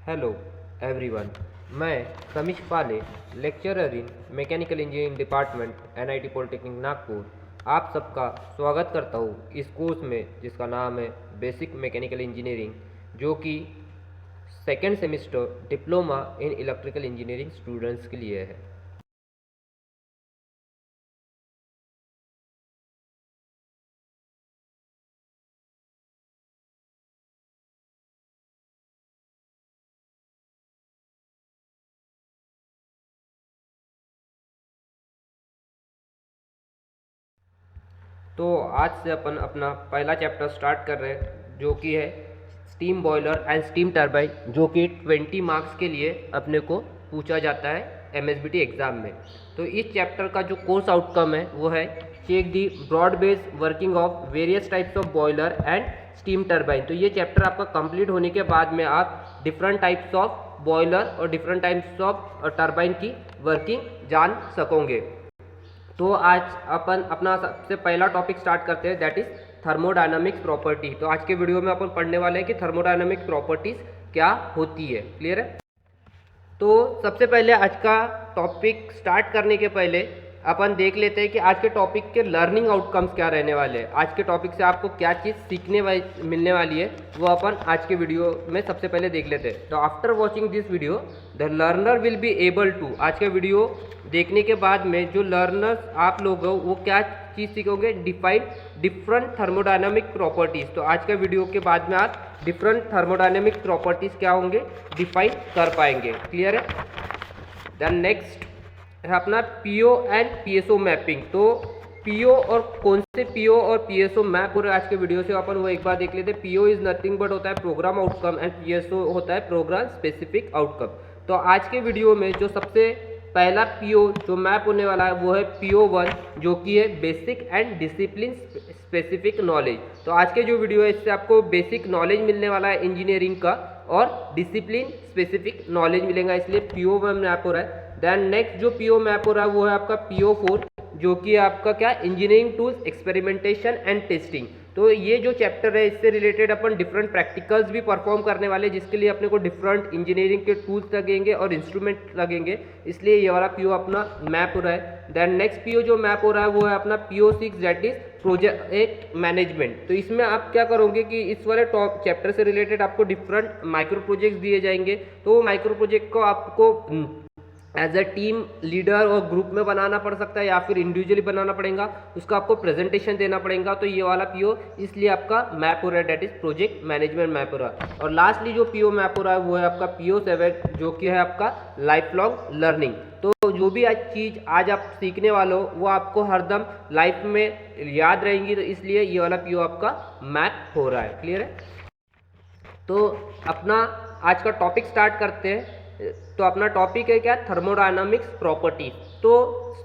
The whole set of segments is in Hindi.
हेलो एवरीवन, मैं समीश पाले, lecturer in mechanical engineering department NIT polytechnic Nagpur, आप सबका स्वागत करता हूँ इस कोर्स में जिसका नाम है बेसिक मैकेनिकल इंजीनियरिंग, जो कि second semester diploma in electrical engineering students के लिए है। तो आज से अपन अपना पहला चैप्टर स्टार्ट कर रहे हैं, जो कि है steam boiler and steam turbine, जो कि 20 मार्क्स के लिए अपने को पूछा जाता है एमएसबीटी एग्ज़ाम में। तो इस चैप्टर का जो कोर्स आउटकम है वो है check the broad base working of various types of boiler and steam turbine. तो ये चैप्टर आपका कंप्लीट होने के बाद में आप डिफरेंट टाइप्स ऑफ बॉयलर और डिफरेंट टाइप्स ऑफ टरबाइन की वर्किंग जान सकोगे। तो आज अपन अपना सबसे पहला टॉपिक स्टार्ट करते हैं, दैट इज थर्मोडायनामिक्स प्रॉपर्टी। तो आज के वीडियो में अपन पढ़ने वाले हैं कि थर्मोडायनामिक्स प्रॉपर्टीज क्या होती है। क्लियर है? तो सबसे पहले आज का टॉपिक स्टार्ट करने के पहले अपन देख लेते हैं कि आज के टॉपिक के लर्निंग आउटकम्स क्या रहने वाले हैं। आज के टॉपिक से आपको क्या चीज़ सीखने मिलने वाली है वो अपन आज के वीडियो में सबसे पहले देख लेते हैं। तो after watching this video the learner will be able to, आज का वीडियो देखने के बाद में जो लर्नर्स आप लोग हो वो क्या चीज़ सीखोगे, डिफाइन डिफरेंट थर्मोडायनामिक प्रॉपर्टीज़। तो आज का वीडियो के बाद में आप डिफरेंट थर्मोडायनामिक प्रॉपर्टीज़ क्या होंगे डिफाइन कर पाएंगे। क्लियर है? देन नेक्स्ट है अपना पीओ एंड पीएसओ मैपिंग। तो पीओ और कौन से पीओ और पीएसओ मैप हो रहे आज के वीडियो से अपन वो एक बार देख लेते हैं। पीओ इज नथिंग बट होता है प्रोग्राम आउटकम एंड पीएसओ होता है प्रोग्राम स्पेसिफिक आउटकम। तो आज के वीडियो में जो सबसे पहला पीओ जो मैप होने वाला है वो है PO1, जो कि है basic and discipline specific knowledge. तो आज के जो वीडियो है इससे आपको बेसिक नॉलेज मिलने वाला है इंजीनियरिंग का और डिसिप्लिन स्पेसिफिक नॉलेज मिलेगा, इसलिए PO1 मैप हो रहा है। देन नेक्स्ट जो PO मैप हो रहा है वो है आपका PO4, जो कि आपका क्या engineering tools experimentation and testing. तो ये जो चैप्टर है इससे रिलेटेड अपन डिफरेंट प्रैक्टिकल्स भी परफॉर्म करने वाले, जिसके लिए अपने को डिफरेंट इंजीनियरिंग के टूल्स लगेंगे और इंस्ट्रूमेंट लगेंगे, इसलिए ये वाला PO अपना मैप हो रहा है। देन नेक्स्ट PO जो मैप हो रहा है वो है अपना PO6, that is project management. तो इसमें आप क्या करोगे कि इस वाले टॉप चैप्टर से रिलेटेड आपको डिफरेंट माइक्रो प्रोजेक्ट्स दिए जाएंगे। तो वो माइक्रो प्रोजेक्ट को आपको एज अ टीम लीडर और ग्रुप में बनाना पड़ सकता है या फिर इंडिविजुअली बनाना पड़ेगा, उसका आपको प्रेजेंटेशन देना पड़ेगा। तो ये वाला PO इसलिए आपका मैप हो रहा है, that is project management map हो रहा है। और लास्टली जो PO मैप हो रहा है वो है आपका PO7, जो कि है आपका लाइफ लॉन्ग लर्निंग। तो जो भी आज चीज़ आज आप सीखने वाले हो वो आपको हरदम लाइफ में याद रहेंगी, तो इसलिए ये वाला PO आपका मैप हो रहा है। क्लियर है? तो अपना आज का टॉपिक स्टार्ट करते हैं। तो अपना टॉपिक है क्या, थर्मोडायनामिक्स प्रॉपर्टीज। तो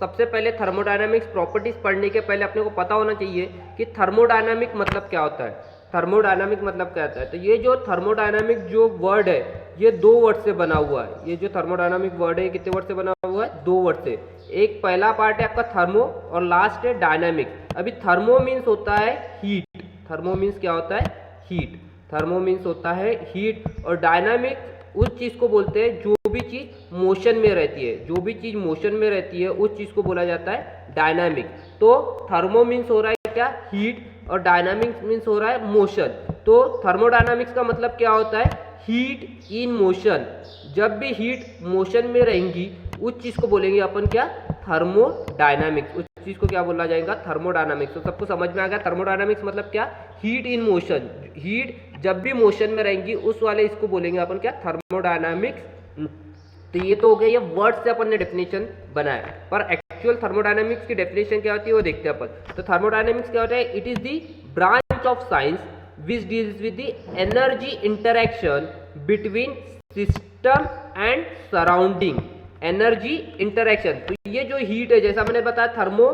सबसे पहले थर्मोडायनामिक्स प्रॉपर्टीज पढ़ने के पहले अपने को पता होना चाहिए कि थर्मोडायनामिक मतलब क्या होता है। थर्मोडायनामिक मतलब क्या होता है? तो ये जो थर्मोडायनामिक जो वर्ड है ये 2 वर्ड से बना हुआ है। ये जो थर्मोडायनामिक वर्ड है कितने वर्ड से बना हुआ है? 2 वर्ड से। एक पहला पार्ट है आपका थर्मो और लास्ट है डायनामिक। अभी थर्मो मीन्स होता है हीट। थर्मो मीन्स क्या होता है? हीट। थर्मो मीन्स होता है हीट, और डायनामिक उस चीज़ को बोलते हैं जो भी चीज़ मोशन में रहती है। जो भी चीज़ मोशन में रहती है उस चीज़ को बोला जाता है डायनामिक। तो थर्मो मीन्स हो रहा है क्या, हीट, और डायनामिक्स मीन्स हो रहा है मोशन। तो थर्मोडायनामिक्स का मतलब क्या होता है? Heat in motion. जब भी हीट मोशन में रहेंगी उस चीज़ को बोलेंगे अपन क्या, थर्मोडायनामिक्स। उस चीज़ को क्या बोला जाएगा, थर्मोडायनामिक्स। तो सबको समझ में आ गया थर्मोडायनामिक्स मतलब क्या, हीट इन मोशन। हीट जब भी मोशन में रहेंगी उस वाले इसको बोलेंगे अपन क्या, थर्मोडायनामिक्स। तो ये तो हो गया, ये वर्ड से अपन ने डेफिनेशन बनाया, पर एक्चुअल थर्मोडायनामिक्स की डेफिनेशन क्या होती है वो देखते हैं अपन। तो थर्मोडायनामिक्स क्या होता है? It is the branch of science which deals with the energy interaction between system and surrounding. Energy interaction, तो ये जो हीट है, जैसा मैंने बताया थर्मो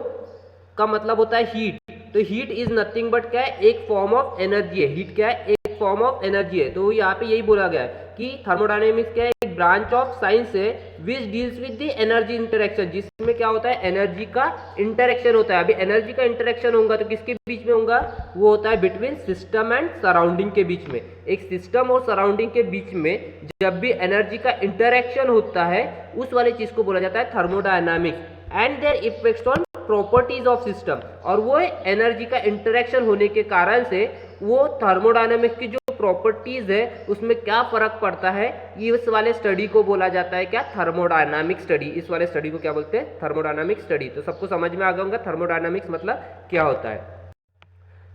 का मतलब होता है हीट। तो हीट इज नथिंग बट क्या है, एक फॉर्म ऑफ एनर्जी है। हीट क्या है, एक फॉर्म ऑफ एनर्जी है। तो यहाँ पे यही बोला गया है कि थर्मोडायनेमिक्स क्या है, एक ब्रांच ऑफ साइंस है which deals with the energy interaction, जिसमें क्या होता है एनर्जी का इंटरेक्शन होता है। अभी एनर्जी का इंटरेक्शन होगा तो किसके बीच में होगा, वो होता है बिटवीन सिस्टम एंड सराउंडिंग के बीच में। एक सिस्टम और सराउंडिंग के बीच में जब भी एनर्जी का इंटरेक्शन होता है उस वाली चीज को बोला जाता है thermodynamics and there effects on properties of system. और वो एनर्जी का इंटरेक्शन होने के कारण से वो थर्मोडायनामिक्स की जो प्रॉपर्टीज है उसमें क्या फर्क पड़ता है, ये इस वाले स्टडी को बोला जाता है क्या, थर्मोडायनामिक स्टडी। इस वाले स्टडी को क्या बोलते हैं, थर्मोडायनामिक स्टडी। तो सबको समझ में आ गया होगा थर्मोडायनामिक्स मतलब क्या होता है।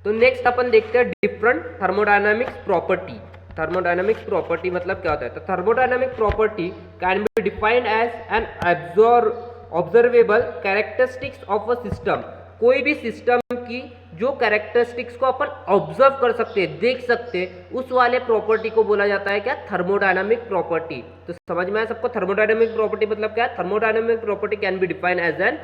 तो नेक्स्ट अपन देखते हैं different thermodynamics property. Thermodynamics property मतलब क्या होता है। तो thermodynamic property can be defined as an observable characteristics of a system. कोई भी सिस्टम की जो कैरेक्टरिस्टिक्स को अपन ऑब्जर्व कर सकते हैं, देख सकते हैं, उस वाले प्रॉपर्टी को बोला जाता है क्या, थर्मोडायनामिक प्रॉपर्टी। तो समझ में आया सबको थर्मोडायनामिक प्रॉपर्टी मतलब क्या है। Thermodynamic property can be defined as an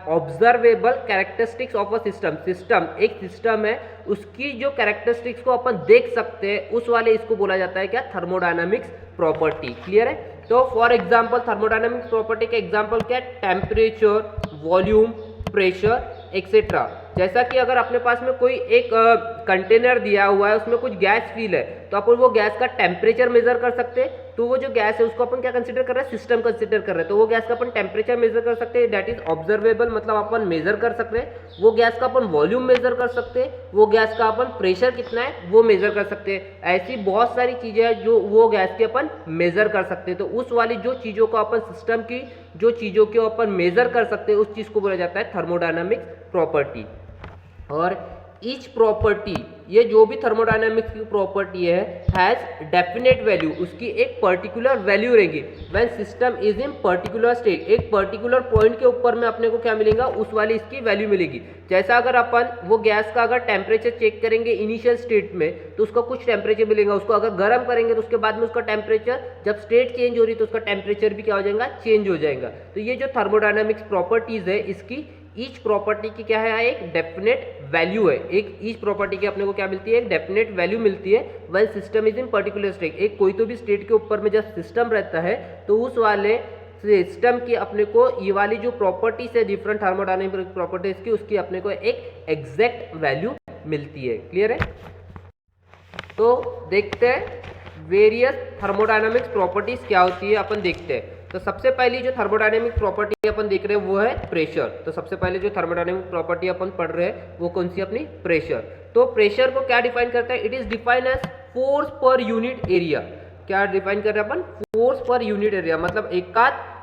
observable characteristics of a system. System एक सिस्टम है, उसकी जो कैरेक्टरिस्टिक्स को अपन देख सकते हैं उस वाले इसको बोला जाता है क्या, थर्मोडायनामिक्स प्रॉपर्टी। क्लियर है। तो फॉर एग्जाम्पल थर्मोडायनामिक्स प्रॉपर्टी के एग्जाम्पल क्या है, टेम्परेचर, वॉल्यूम, प्रेशर एक्सेट्रा। जैसा कि अगर अपने पास में कोई एक कंटेनर दिया हुआ है, उसमें कुछ गैस फील है, तो अपन वो गैस का टेम्परेचर मेजर कर सकते हैं। तो वो जो गैस है उसको अपन क्या कंसीडर कर रहे हैं, सिस्टम कंसीडर कर रहे हैं। तो वो गैस का अपन टेम्परेचर मेजर कर सकते हैं, दैट इज ऑब्जर्वेबल, मतलब अपन मेजर कर सकते हैं। वो गैस का अपन वॉल्यूम मेजर कर सकते हैं, वो गैस का अपन प्रेशर कितना है वो मेजर कर सकते हैं। ऐसी बहुत सारी चीजें हैं जो वो गैस के अपन मेजर कर सकते हैं। तो उस वाली जो चीजों को अपन सिस्टम की जो चीजों को अपन मेजर कर सकते हैं उस चीज को बोला जाता है थर्मोडायनामिक प्रॉपर्टी। और ईच प्रॉपर्टी, ये जो भी थर्मोडायनामिक्स की प्रॉपर्टी है, हैज डेफिनेट वैल्यू, उसकी एक पर्टिकुलर वैल्यू रहेगी। When system is in particular state, एक पर्टिकुलर पॉइंट के ऊपर में अपने को क्या मिलेगा, उस वाली इसकी वैल्यू मिलेगी। जैसा अगर अपन वो गैस का अगर टेम्परेचर चेक करेंगे इनिशियल स्टेट में तो उसका कुछ टेम्परेचर मिलेगा, उसको अगर गर्म करेंगे तो उसके बाद में उसका टेम्परेचर, जब स्टेट चेंज हो रही तो उसका टेम्परेचर भी क्या हो जाएगा, चेंज हो जाएगा। तो ये जो थर्मोडायनामिक्स प्रॉपर्टीज है इसकी ईच प्रॉपर्टी की क्या है, एक डेफिनेट वैल्यू है। एक ईच प्रॉपर्टी की अपने को क्या मिलती है, एक डेफिनेट वैल्यू मिलती है when system is in particular state. एक कोई तो भी स्टेट के ऊपर में जब सिस्टम रहता है तो उस वाले सिस्टम की अपने को ये वाली जो प्रॉपर्टीज है डिफरेंट थर्मोडायनामिक प्रॉपर्टीज की, उसकी अपने को एक एग्जैक्ट वैल्यू मिलती है। क्लियर है। तो देखते हैं वेरियस थर्मोडायनामिक्स प्रॉपर्टीज क्या होती है, अपन देखते हैं। तो सबसे पहली जो थर्मोडायनामिक प्रॉपर्टी अपन देख रहे हैं वो है प्रेशर। तो सबसे पहले जो थर्मोडायनामिक प्रॉपर्टी अपन पढ़ रहे हैं वो कौन सी, अपनी प्रेशर। तो प्रेशर को क्या डिफाइन करता है, it is defined as force per unit area. क्या डिफाइन कर रहे हैं अपन, फोर्स पर यूनिट एरिया। मतलब एक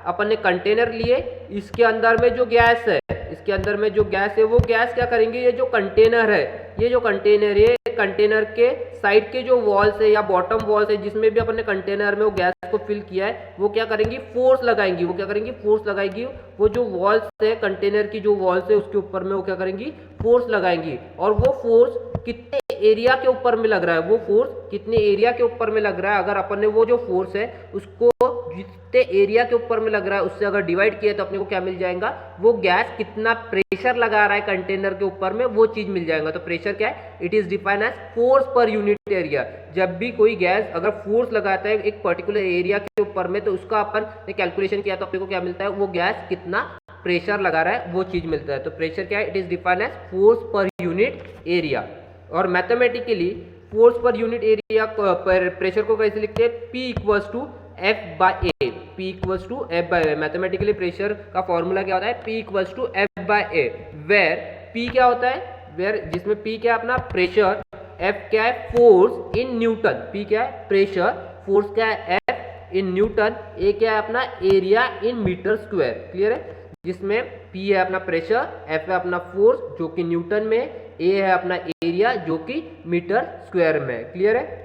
अपन ने कंटेनर लिए, इसके अंदर में जो गैस है, इसके अंदर में जो गैस है वो गैस क्या करेंगे, ये जो कंटेनर है, ये जो कंटेनर है, कंटेनर के साइड के जो वॉल्स है या बॉटम वॉल्स है जिसमें भी अपन ने कंटेनर में वो गैस को फिल किया है, वो क्या करेंगी, फोर्स लगाएंगी। वो क्या करेंगी, फोर्स लगाएगी। वो जो वॉल्स है कंटेनर की जो वॉल्स है उसके ऊपर में वो क्या करेंगी, फोर्स लगाएंगी। और वो फोर्स कितने एरिया के ऊपर में लग रहा है, वो फोर्स कितने एरिया के ऊपर में लग रहा है, अगर अपन ने वो जो फोर्स है उसको जितने एरिया के ऊपर में लग रहा है उससे अगर डिवाइड किया तो अपने को क्या मिल जाएगा, वो गैस कितना प्रेशर लगा रहा है कंटेनर के ऊपर में वो चीज मिल जाएगा। तो प्रेशर क्या है, it is defined as force per unit area. जब भी कोई गैस अगर फोर्स लगाता है एक पर्टिकुलर एरिया के ऊपर में तो उसका अपन ने कैलकुलेशन किया तो अपने को क्या मिलता है, वो गैस कितना प्रेशर लगा रहा है वो चीज मिलता है। तो प्रेशर क्या है, it is defined as force per unit area. और mathematically force per unit area पर प्रेशर को कैसे लिखते हैं, P equals to F by A। P equals to F by A। Mathematically pressure का फॉर्मूला क्या होता है, P equals to F by A, where P क्या होता है, वेयर जिसमें P क्या है अपना प्रेशर, F क्या है फोर्स इन न्यूटन। P क्या है प्रेशर, फोर्स क्या है F इन न्यूटन, A क्या है अपना area in metre square. Clear है। जिसमें P है अपना प्रेशर, F है अपना फोर्स जो कि न्यूटन में, A है अपना एरिया जो कि मीटर स्क्वायर में। क्लियर है।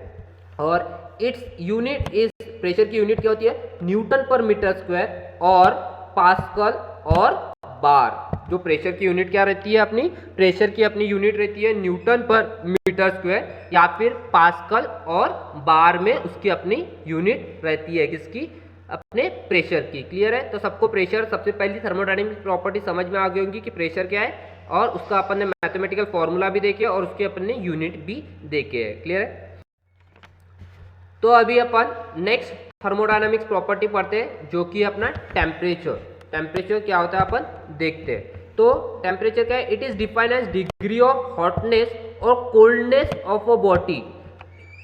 और इट्स यूनिट इज, प्रेशर की यूनिट क्या होती है, न्यूटन पर मीटर स्क्वायर और पास्कल और बार। जो प्रेशर की यूनिट क्या रहती है अपनी, प्रेशर की अपनी यूनिट रहती है न्यूटन पर मीटर स्क्वायर या फिर पास्कल और बार में उसकी अपनी यूनिट रहती है, किसकी, अपने प्रेशर की। क्लियर है। तो सबको प्रेशर, सबसे पहली थर्मोडायनामिक प्रॉपर्टी समझ में आ गई होंगी कि प्रेशर क्या है, और उसका अपन ने मैथमेटिकल फॉर्मूला भी देखे और उसके अपन ने यूनिट भी देखे है। क्लियर है। तो अभी अपन नेक्स्ट थर्मोडायनामिक्स प्रॉपर्टी पढ़ते हैं जो कि अपना टेम्परेचर क्या होता है अपन देखते हैं। तो टेम्परेचर क्या है, it is defined as degree of hotness और कोल्डनेस ऑफ अ बॉडी।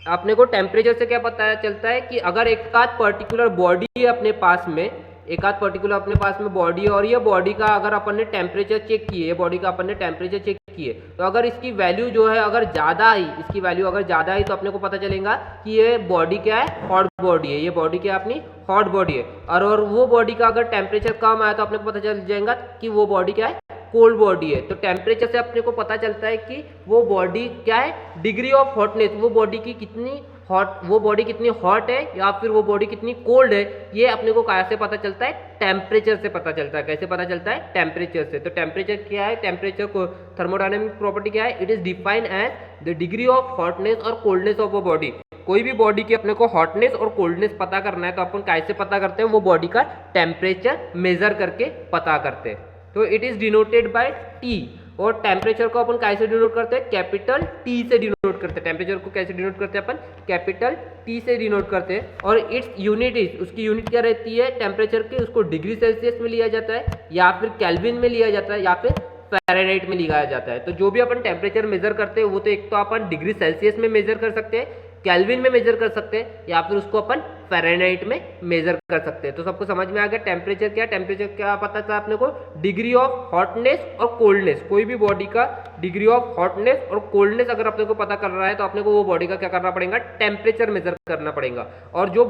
अपने को टेम्परेचर से क्या पता चलता है कि अगर एक आध पर्टिकुलर बॉडी है अपने पास में, एक आध पर्टिकुलर अपने पास में बॉडी है और ये बॉडी का अगर अपन ने टेम्परेचर चेक किए, बॉडी का अपन ने टेम्परेचर चेक किए, तो अगर इसकी वैल्यू जो है अगर ज़्यादा आई, इसकी वैल्यू अगर ज़्यादा आई तो अपने को पता चलेगा कि ये बॉडी क्या है, हॉट बॉडी है, ये बॉडी क्या है अपनी हॉट बॉडी है। और वो बॉडी का अगर टेम्परेचर कम आया तो अपने को पता चल जाएगा कि वो बॉडी क्या है, कोल्ड बॉडी है। तो टेम्परेचर से अपने को पता चलता है कि वो बॉडी क्या है, डिग्री ऑफ हॉटनेस, वो बॉडी की कितनी हॉट, वो बॉडी कितनी हॉट है या फिर वो बॉडी कितनी कोल्ड है, ये अपने को कैसे पता चलता है, टेम्परेचर से पता चलता है। कैसे पता चलता है, टेम्परेचर से। तो टेम्परेचर क्या है, टेम्परेचर को थर्मोडायनामिक प्रॉपर्टी क्या है, it is defined as the degree of hotness और कोल्डनेस ऑफ अ बॉडी। कोई भी बॉडी की अपने को हॉटनेस और कोल्डनेस पता करना है तो अपन कैसे पता करते हैं, वो बॉडी का टेम्परेचर मेजर करके पता करते हैं। तो it is denoted bye T, और टेम्परेचर को अपन कैसे डिनोट करते हैं, कैपिटल टी से डिनोट करते हैं। टेम्परेचर को कैसे डिनोट करते हैं अपन, कैपिटल टी से डिनोट करते हैं। और इट्स यूनिट इज, उसकी यूनिट क्या रहती है टेम्परेचर की, उसको डिग्री सेल्सियस में लिया जाता है या फिर केल्विन में लिया जाता है या फिर फ़ारेनहाइट में लिया जाता है। तो जो भी अपन टेम्परेचर मेजर करते हैं वो तो एक तो अपन डिग्री सेल्सियस में मेजर कर सकते हैं, केल्विन में मेजर कर सकते हैं या फिर उसको अपन फ़ारेनहाइट में मेजर कर सकते हैं। तो सबको समझ में आ गया टेम्परेचर क्या, टेम्परेचर क्या पता चला अपने को, डिग्री ऑफ हॉटनेस और कोल्डनेस। कोई भी बॉडी का डिग्री ऑफ हॉटनेस और कोल्डनेस अगर अपने को पता कर रहा है तो अपने को वो बॉडी का क्या करना पड़ेगा, टेम्परेचर मेजर करना पड़ेगा। और जो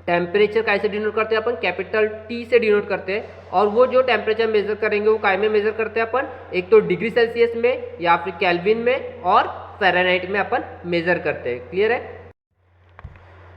टेम्परेचर कैसे डिनोट करते हैं अपन, कैपिटल टी से डिनोट करते हैं। और वो जो टेम्परेचर मेजर करेंगे वो काय में मेजर करते हैं अपन, एक तो डिग्री सेल्सियस में या फिर केल्विन में और फ़ारेनहाइट में अपन मेजर करते हैं। क्लियर है।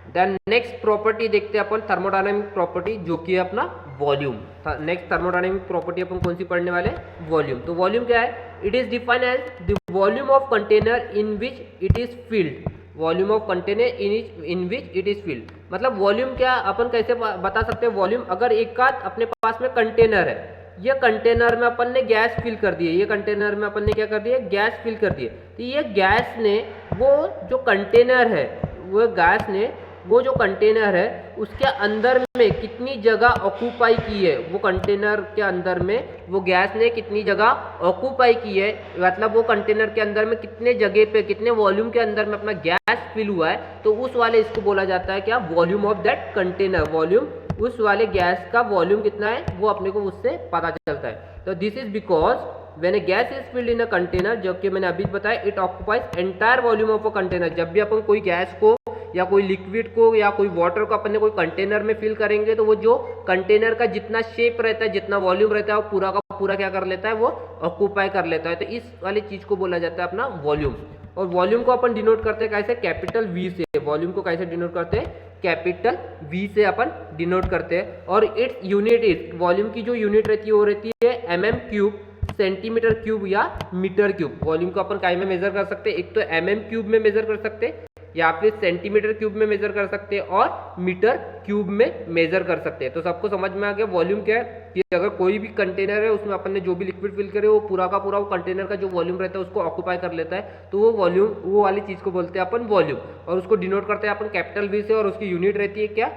देन नेक्स्ट प्रॉपर्टी देखते हैं अपन, थर्मोडायनामिक प्रॉपर्टी जो कि है अपना वॉल्यूम। नेक्स्ट थर्मोडायनामिक प्रॉपर्टी अपन कौन सी पढ़ने वाले, वॉल्यूम। तो वॉल्यूम क्या है, it is defined as the volume of container in which it is filled. Volume of container in which it is filled, मतलब वॉल्यूम क्या अपन कैसे बता सकते हैं वॉल्यूम, अगर एक आध अपने पास में कंटेनर है, ये कंटेनर में अपन ने गैस फिल कर दी है, ये कंटेनर में अपन ने क्या कर दिया, गैस फिल कर दी है। तो ये गैस ने वो जो कंटेनर है, वो गैस ने वो जो कंटेनर है उसके अंदर में कितनी जगह ऑक्यूपाई की है, वो कंटेनर के अंदर में वो गैस ने कितनी जगह ऑक्यूपाई की है, मतलब वो कंटेनर के अंदर में कितने जगह पे, कितने वॉल्यूम के अंदर में अपना गैस फिल हुआ है, तो उस वाले इसको बोला जाता है क्या, volume of that container. Volume, उस वाले गैस का वॉल्यूम कितना है वो अपने को उससे पता चलता है। तो this is because when A gas is filled in a container, जो कि मैंने अभी बताया, it occupies entire volume of a container. जब भी अपन कोई गैस को या कोई लिक्विड को या कोई वाटर को अपन ने कोई कंटेनर में फिल करेंगे तो वो जो कंटेनर का जितना शेप रहता है, जितना वॉल्यूम रहता है, वो पूरा का पूरा क्या कर लेता है, वो ऑक्यूपाई कर लेता है। तो इस वाली चीज को बोला जाता है अपना वॉल्यूम। और वॉल्यूम को अपन डिनोट करते हैं कैसे, कैपिटल वी से। वॉल्यूम को कैसे डिनोट करते हैं, कैपिटल वी से अपन डिनोट करते हैं। और इट्स यूनिट इज, वॉल्यूम की जो यूनिट रहती है वो रहती है mm³, सेंटीमीटर क्यूब या मीटर क्यूब। वॉल्यूम को अपन काय में मेजर कर सकते हैं, एक तो mm³ में मेजर कर सकते हैं या फिर सेंटीमीटर क्यूब में मेजर कर सकते हैं और मीटर क्यूब में मेजर कर सकते हैं। तो सबको समझ में आ गया वॉल्यूम क्या है, कि अगर कोई भी कंटेनर है उसमें अपन ने जो भी लिक्विड फिल करे वो पूरा का पूरा वो कंटेनर का जो वॉल्यूम रहता है उसको ऑक्यूपाई कर लेता है, तो वो वॉल्यूम, वो वाली चीज को बोलते हैं अपन वॉल्यूम। और उसको डिनोट करते हैं अपन कैपिटल वी से, और उसकी यूनिट रहती है क्या,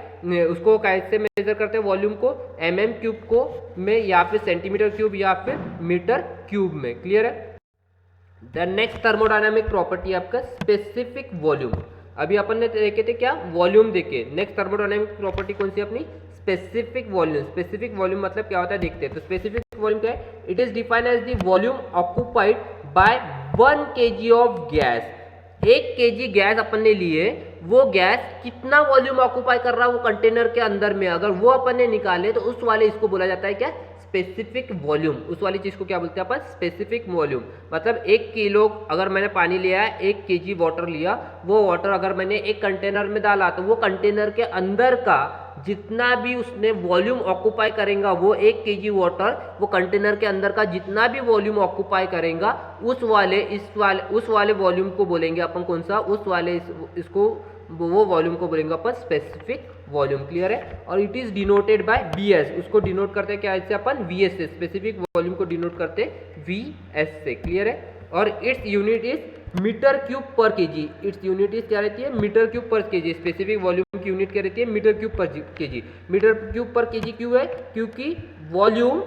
उसको कैसे मेजर करते हैं वॉल्यूम को, mm³ को में या फिर सेंटीमीटर क्यूब या फिर मीटर क्यूब में। क्लियर है। द नेक्स्ट थर्मोडायनामिक प्रॉपर्टी आपका स्पेसिफिक वॉल्यूम। अभी अपन ने देखे थे क्या, वॉल्यूम देखे। नेक्स्ट थर्मोडायनामिक प्रॉपर्टी कौन सी अपनी, स्पेसिफिक वॉल्यूम। स्पेसिफिक वॉल्यूम मतलब क्या होता है देखते हैं। तो स्पेसिफिक वॉल्यूम क्या है, it is defined as the volume occupied by 1 kg of gas. 1 kg gas अपन ने लिए, वो गैस कितना वॉल्यूम ऑक्यूपाई कर रहा है वो कंटेनर के अंदर में, अगर वो अपन ने निकाले तो उस वाले इसको बोला जाता है क्या, स्पेसिफिक वॉल्यूम। उस वाली चीज को क्या बोलते हैं अपन, स्पेसिफिक वॉल्यूम। मतलब 1 किलो अगर मैंने पानी लिया है, 1 kg वाटर लिया, वो वाटर अगर मैंने एक कंटेनर में डाला तो वो कंटेनर के अंदर का जितना भी उसने वॉल्यूम ऑक्यूपाई करेगा, वो 1 kg वाटर वो कंटेनर के अंदर का जितना भी वॉल्यूम ऑक्यूपाई करेगा, उस वाले वॉल्यूम को बोलेंगे अपन कौन सा, उस वाले इसको वो वॉल्यूम को बोलेंगे अपन स्पेसिफिक वॉल्यूम। क्लियर है। और it is denoted by VS, उसको डिनोट करते हैं क्या इससे अपन, वीएस से। स्पेसिफिक वॉल्यूम को डिनोट करते हैं वीएस से। क्लियर है। और its unit is metre cube per KG. Its unit is क्या रहती है, metre cube per KG. Specific volume की यूनिट क्या रहती है, metre cube per KG. Metre cube per KG क्यों है, क्योंकि volume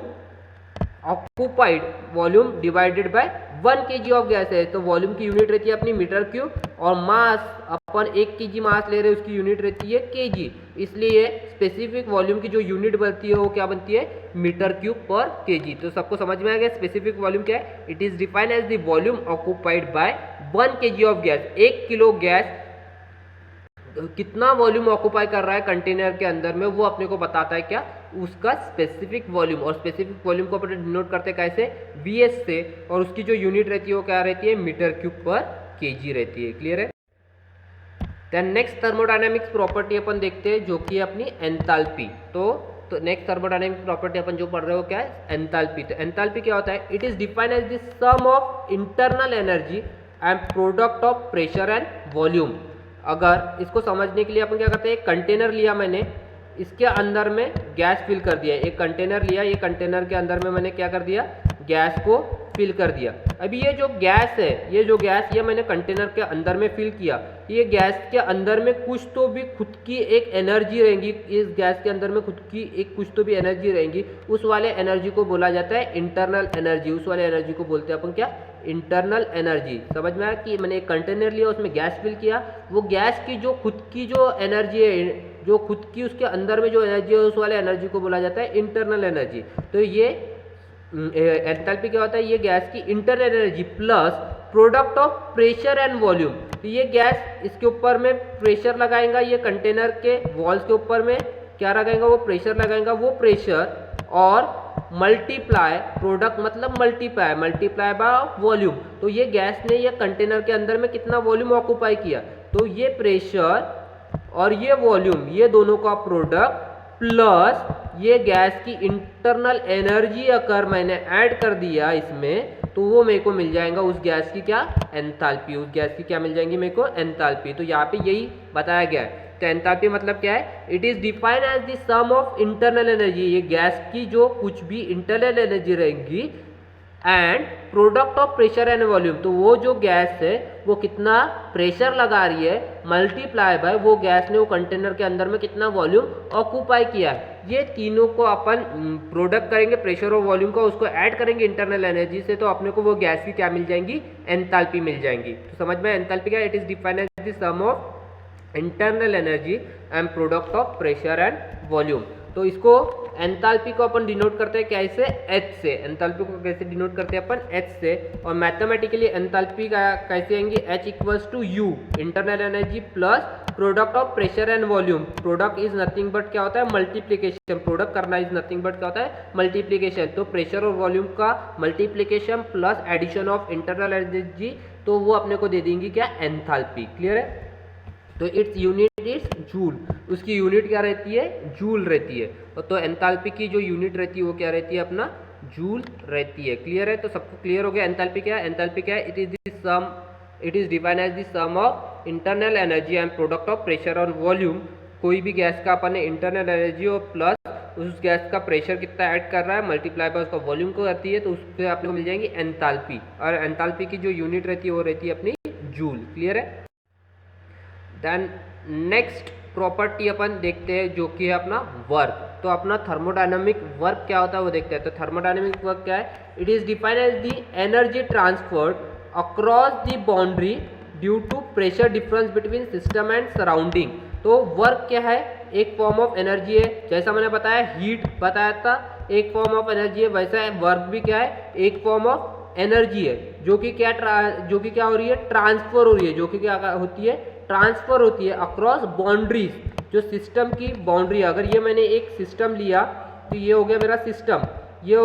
occupied, volume divided by 1 kg of gas है, तो वॉल्यूम की यूनिट रहती है अपनी मीटर क्यूब, और मास अपन 1 kg मास ले रहे हैं, उसकी यूनिट रहती है केजी। इसलिए स्पेसिफिक वॉल्यूम की जो यूनिट बनती है वो क्या बनती है, मीटर क्यूब पर केजी। तो सबको समझ में आ गया स्पेसिफिक वॉल्यूम क्या है। It is defined as the volume occupied by 1 kg of gas. 1 kilo gas कितना वॉल्यूम ऑक्यूपाई कर रहा है कंटेनर के अंदर में, वो अपने को बताता है क्या, उसका स्पेसिफिक वॉल्यूम। और स्पेसिफिक वॉल्यूम को अपन डिनोट करते हैं कैसे, वीएस से, और उसकी जो यूनिट रहती है वो क्या रहती है, मीटर क्यूब पर केजी रहती है। क्लियर है। देन नेक्स्ट थर्मोडायनेमिक्स प्रॉपर्टी अपन देखते हैं जो कि अपनी एंथैल्पी। तो नेक्स्ट थर्मोडायनेमिक प्रॉपर्टी अपन जो पढ़ रहे हो क्या है, एंथैल्पी। तो एंथैल्पी क्या होता है, it is defined as the sum of internal energy and product of pressure and volume. अगर इसको समझने के लिए अपन क्या करते हैं, एक कंटेनर लिया मैंने, इसके अंदर में गैस फिल कर दिया। एक कंटेनर लिया, ये कंटेनर के अंदर में मैंने क्या कर दिया, गैस को फिल कर दिया। अभी ये जो गैस है, ये जो गैस ये मैंने कंटेनर के अंदर में फिल किया, ये गैस के अंदर में कुछ तो भी खुद की एक एनर्जी रहेंगी, इस गैस के अंदर में खुद की एक कुछ तो भी एनर्जी रहेंगी, उस वाले एनर्जी को बोला जाता है इंटरनल एनर्जी। उस वाले एनर्जी को बोलते हैं अपन क्या, इंटरनल एनर्जी। समझ में आया कि मैंने एक कंटेनर लिया, उसमें गैस फिल किया, वो गैस की जो खुद की जो एनर्जी है, जो खुद की उसके अंदर में जो एनर्जी है, उस वाले एनर्जी को बोला जाता है इंटरनल एनर्जी। तो ये एंथैल्पी क्या होता है, ये गैस की internal energy plus product of pressure and volume. तो ये गैस इसके ऊपर में प्रेशर लगाएगा, ये कंटेनर के वॉल्स के ऊपर में क्या लगाएगा, वो प्रेशर लगाएगा, वो प्रेशर और मल्टीप्लाई, प्रोडक्ट मतलब मल्टीप्लाई बाय वॉल्यूम। तो ये गैस ने ये कंटेनर के अंदर में कितना वॉल्यूम ऑक्यूपाई किया, तो ये प्रेशर और ये वॉल्यूम, ये दोनों का प्रोडक्ट प्लस ये गैस की इंटरनल एनर्जी अगर मैंने ऐड कर दिया इसमें, तो वो मेरे को मिल जाएगा उस गैस की क्या, एंथैल्पी। उस गैस की क्या मिल जाएंगी मेरे को, एंथैल्पी। तो यहाँ पे यही बताया गया है। तो एंथैल्पी मतलब क्या है, it is defined as the sum of internal energy, ये गैस की जो कुछ भी इंटरनल एनर्जी रहेंगी and product of pressure and volume. तो वो जो गैस है वो कितना प्रेशर लगा रही है, मल्टीप्लाई बाय वो गैस ने वो कंटेनर के अंदर में कितना वॉल्यूम ऑक्यूपाई किया है। ये तीनों को अपन प्रोडक्ट करेंगे, प्रेशर और वॉल्यूम का, उसको ऐड करेंगे इंटरनल एनर्जी से, तो अपने को वो गैस की क्या मिल जाएंगी, एंथैल्पी मिल जाएंगी। तो समझ में एंथैल्पी क्या, it is defined as the sum of internal energy and product of pressure and volume. तो इसको एंथैल्पी को अपन डिनोट करते हैं कैसे, एच से। एंथैल्पी को कैसे डिनोट करते हैं अपन, एच से। और मैथमेटिकली एंथैल्पी का कैसे आएंगे, H equals to U, internal energy plus product of pressure and volume. Product is nothing but क्या होता है, मल्टीप्लीकेशन। प्रोडक्ट करना इज नथिंग बट क्या होता है, मल्टीप्लीकेशन। तो प्रेशर और वॉल्यूम का multiplication plus addition of internal energy, तो वो अपने को दे देंगी क्या, एंथैल्पी। क्लियर है। तो इट्स यूनिट इज जूल, उसकी यूनिट क्या रहती है, जूल रहती है। तो एंथैल्पी की जो यूनिट रहती है वो क्या रहती है, अपना जूल रहती है। क्लियर है। तो सबको क्लियर हो गया एंथैल्पी क्या है। एंथैल्पी क्या है, it is defined as the sum of internal energy and product of pressure और वॉल्यूम। कोई भी गैस का अपन ने इंटरनल एनर्जी और प्लस उस गैस का प्रेशर कितना ऐड कर रहा है, मल्टीप्लाई बाय उसका वॉल्यूम को रहती है, तो उससे आपको मिल जाएंगी एंथैल्पी। और एंथैल्पी की जो यूनिट रहती है वो रहती है अपनी जूल। क्लियर है। देन नेक्स्ट प्रॉपर्टी अपन देखते हैं जो कि है अपना वर्क। तो अपना थर्मोडायनामिक वर्क क्या होता है वो देखते हैं। तो थर्मोडायनामिक वर्क क्या है, it is defined as the energy transferred across the boundary due to pressure difference between system and surrounding. तो वर्क क्या है, एक फॉर्म ऑफ एनर्जी है, जैसा मैंने बताया हीट बताया था, एक फॉर्म ऑफ एनर्जी है, वैसा वर्क भी क्या है, एक फॉर्म ऑफ एनर्जी है, जो कि क्या हो रही है, ट्रांसफर हो रही है, जो कि क्या होती है, ट्रांसफर होती है अक्रॉस बाउंड्रीज, जो सिस्टम की बाउंड्री। अगर ये मैंने एक सिस्टम लिया तो ये हो गया मेरा सिस्टम, ये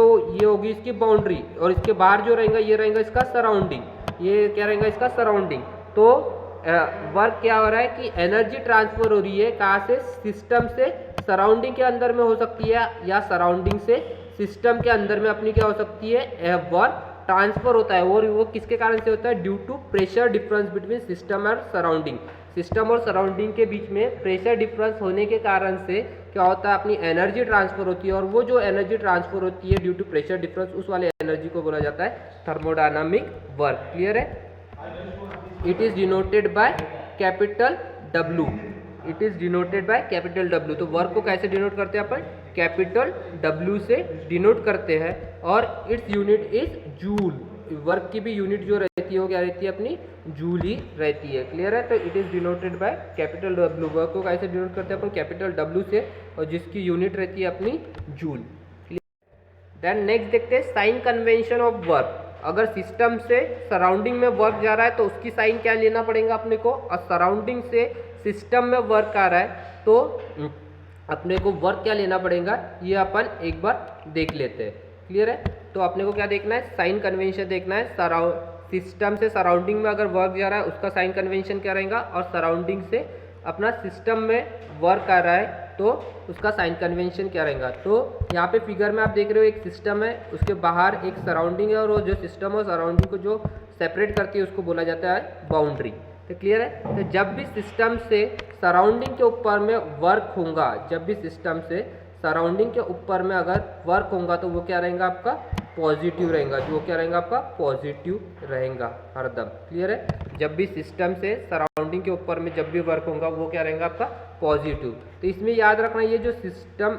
होगी इसकी बाउंड्री, और इसके बाहर जो रहेगा ये रहेगा इसका सराउंडिंग, ये क्या रहेगा इसका सराउंडिंग। तो वर्क क्या हो रहा है कि एनर्जी ट्रांसफर हो रही है, कहाँ से, सिस्टम से सराउंडिंग के अंदर में हो सकती है, या सराउंडिंग से सिस्टम के अंदर में अपनी क्या हो सकती है, वर्क ट्रांसफर होता है। और वो किसके कारण से होता है, due to pressure difference between system और सराउंडिंग। सिस्टम और सराउंडिंग के बीच में प्रेशर डिफरेंस होने के कारण से क्या होता है, अपनी एनर्जी ट्रांसफर होती है, और वो जो एनर्जी ट्रांसफर होती है ड्यू टू प्रेशर डिफरेंस, उस वाले एनर्जी को बोला जाता है थर्मोडायनामिक वर्क। क्लियर है। It is denoted by capital W। It is denoted by capital W। तो वर्क को कैसे डिनोट करते हैं अपन? कैपिटल W से डिनोट करते हैं और its unit is joule. Work की भी यूनिट जो रहती है वो क्या रहती है? अपनी जूल ही रहती है। क्लियर है? तो it is denoted by capital W। Work को कैसे डिनोट करते हैं अपन? कैपिटल W से, और जिसकी यूनिट रहती है अपनी जूल। देन नेक्स्ट देखते हैं साइन कन्वेंशन ऑफ वर्क। अगर सिस्टम से सराउंडिंग में वर्क जा रहा है तो उसकी साइन क्या लेना पड़ेगा अपने को, और सराउंडिंग से सिस्टम में वर्क आ रहा है तो अपने को वर्क क्या लेना पड़ेगा, ये अपन एक बार देख लेते हैं। क्लियर है? तो अपने को क्या देखना है? साइन कन्वेंशन देखना है। सिस्टम से सराउंडिंग में अगर वर्क जा रहा है उसका साइन कन्वेंशन क्या रहेगा, और सराउंडिंग से अपना सिस्टम में वर्क आ रहा है तो उसका साइन कन्वेंशन क्या रहेगा। तो यहाँ पे फिगर में आप देख रहे हो एक सिस्टम है, उसके बाहर एक सराउंडिंग है, और वो जो सिस्टम और सराउंडिंग को जो सेपरेट करती है उसको बोला जाता है बाउंड्री। तो क्लियर है? तो जब भी सिस्टम से सराउंडिंग के ऊपर में वर्क होगा, जब भी सिस्टम से सराउंडिंग के ऊपर में अगर वर्क होगा तो वो क्या रहेगा आपका? पॉजिटिव रहेगा। जो क्या रहेगा आपका? पॉजिटिव रहेगा हरदम। क्लियर है? जब भी सिस्टम से सराउंडिंग के ऊपर में जब भी वर्क होगा वो क्या रहेगा आपका? पॉजिटिव। तो इसमें याद रखना, ये जो सिस्टम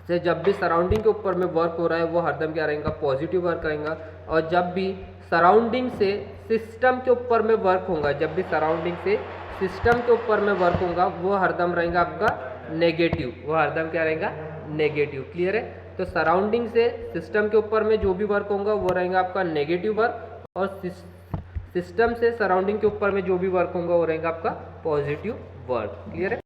से जब भी सराउंडिंग के ऊपर में वर्क हो रहा है वो हरदम क्या रहेगा? पॉजिटिव वर्क रहेगा। और जब भी सराउंडिंग से सिस्टम के ऊपर में वर्क होगा, जब भी सराउंडिंग से सिस्टम के ऊपर में वर्क होगा वो हरदम रहेगा आपका नेगेटिव। वो हरदम क्या रहेगा? नेगेटिव। क्लियर है? तो सराउंडिंग से सिस्टम के ऊपर में जो भी वर्क होगा वो रहेगा आपका नेगेटिव वर्क, और सिस्टम से सराउंडिंग के ऊपर में जो भी वर्क होगा वो रहेगा आपका पॉजिटिव वर्क। क्लियर है?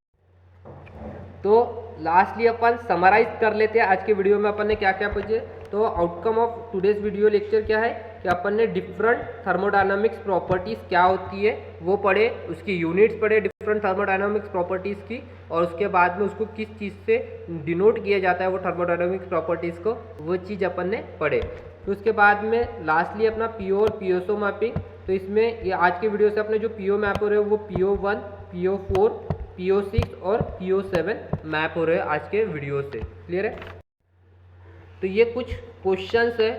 तो लास्टली अपन समराइज कर लेते हैं आज के वीडियो में अपन ने क्या क्या पूछे। तो outcome of today's video lecture क्या है कि अपन ने डिफरेंट थर्मोडायनामिक्स प्रॉपर्टीज़ क्या होती है वो पढ़े, उसकी यूनिट्स पढ़े डिफरेंट थर्मोडायनामिक्स प्रॉपर्टीज़ की, और उसके बाद में उसको किस चीज़ से डिनोट किया जाता है वो थर्मोडायनामिक्स प्रॉपर्टीज़ को, वो चीज़ अपन ने पढ़े। तो उसके बाद में लास्टली अपना पीओ और पीओसो मैपिंग। तो इसमें ये आज के वीडियो से अपने जो पीओ मैप हो रहे हैं वो PO1, PO4, PO6 और PO7 मैप हो रहे हैं आज के वीडियो से। क्लियर है? तो ये कुछ क्वेश्चंस है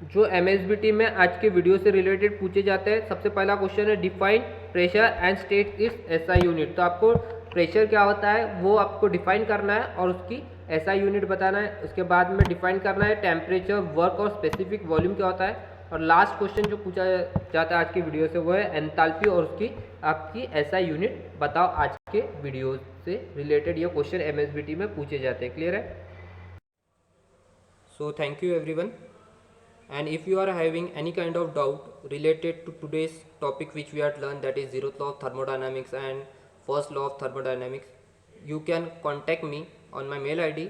जो MSBT में आज के वीडियो से रिलेटेड पूछे जाते हैं। सबसे पहला क्वेश्चन है define pressure and state it's SI unit. तो आपको प्रेशर क्या होता है वो आपको डिफाइन करना है और उसकी SI यूनिट बताना है। उसके बाद में डिफाइन करना है टेम्परेचर, वर्क और स्पेसिफिक वॉल्यूम क्या होता है। और लास्ट क्वेश्चन जो पूछा जाता है आज की वीडियो से वो है एंथैल्पी और उसकी आपकी SI यूनिट बताओ। आज के वीडियो से रिलेटेड ये क्वेश्चन MSBT में पूछे जाते हैं। क्लियर है? So thank you everyone, and if you are having any kind of doubt related to today's topic which we had learned, that is zeroth law of thermodynamics and first law of thermodynamics, you can contact me on my mail ID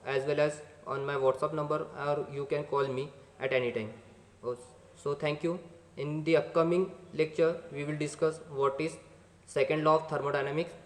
as well as on my WhatsApp number, or you can call me at any time. So thank you. In the upcoming lecture we will discuss what is second law of thermodynamics